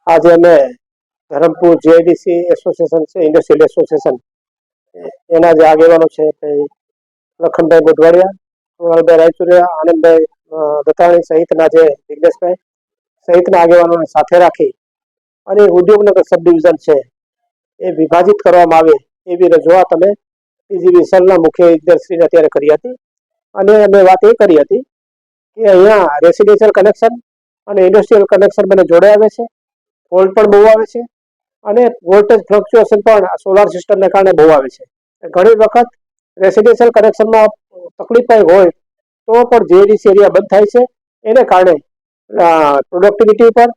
આજે અમે Dharampur GIDC association છે, ઇન્ડસ્ટ્રીયલ એસોસિએશન, એના જે આગેવાનો છે લખનભાઈ મોઢવાડિયા, કૃણાલભાઈ રાયચુરિયા, આનંદભાઈ દત્તાણી સહિતના જે જિગ્નેશભાઈ સહિતના આગેવાનોને સાથે રાખી અને ઉદ્યોગનગર સબ ડિવિઝન છે એ વિભાજિત કરવામાં આવે એવી રજૂઆત અમે પીજીવીસીએલના મુખ્ય ઇજનેરશ્રીને અત્યારે કરી હતી. અને અમે વાત એ કરી હતી કે અહીંયા રેસિડેન્શિયલ કનેક્શન અને ઇન્ડસ્ટ્રીયલ કનેક્શન બંને જોડે આવે છે, ફોલ્ટ પણ બહુ આવે છે અને વોલ્ટેજ ફ્લક્ચ્યુએશન પણ સોલાર સિસ્ટમને કારણે બહુ આવે છે. ઘણી વખત રેસિડેન્શિયલ કનેક્શનમાં તકલીફ કંઈ હોય તો પણ જીઆઈડીસી એરિયા બંધ થાય છે. એને કારણે પ્રોડક્ટિવિટી પર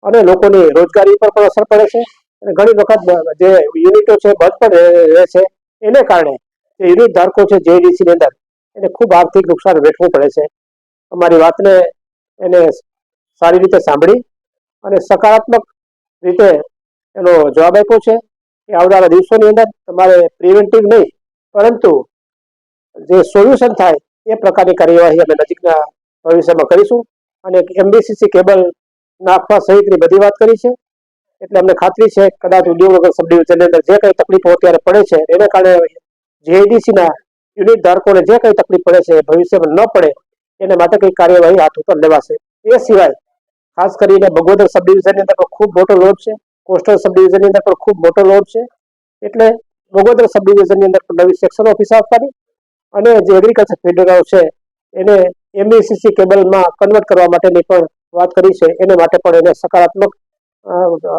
અને લોકોની રોજગારી પર પણ અસર પડે છે અને ઘણી વખત જે યુનિટો છે બંધ પણ રહે છે. એને કારણે જે યુનિટ ધારકો છે જીઆઈડીસીની અંદર એને ખૂબ આર્થિક નુકસાન વેઠવું પડે છે. અમારી વાતને એને સારી રીતે સાંભળી અને સકારાત્મક રીતે એનો જવાબ આપ્યો છે કે આવનારા દિવસોની અંદર તમારે પ્રિવેન્ટિવ નહીં પરંતુ જે સોલ્યુશન થાય એ પ્રકારની કાર્યવાહી અમે નજીકના ભવિષ્યમાં કરીશું. અને એમબીસીસી કેબલ નાખવા સહિતની બધી વાત કરી છે. એટલે અમને ખાતરી છે કદાચ ઉદ્યોગનગર સબ ડિવિઝનની અંદર જે કંઈ તકલીફો અત્યારે પડે છે એને કારણે જીઆઈડીસીના યુનિટ ધારકોને જે કંઈ તકલીફ પડે છે ભવિષ્યમાં ન પડે એને માટે કંઈ કાર્યવાહી હાથ ઉપર લેવાશે. એ સિવાય ખાસ કરીને બગોદર સબ ડિવિઝનની અંદર પણ ખૂબ મોટો લોડ છે, કોસ્ટલ સબ ડિવિઝનની અંદર પણ ખૂબ મોટો લોડ છે. એટલે બગોદર સબ ડિવિઝનની અંદર પણ નવી સેક્શન ઓફિસ આપવાની અને જે એગ્રીકલ્ચર ફીડરો છે એને એમબીસીસી કેબલમાં કન્વર્ટ કરવા માટેની પણ વાત કરી છે. એને માટે પણ એને સકારાત્મક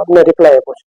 અમને રિપ્લાય આપ્યો છે.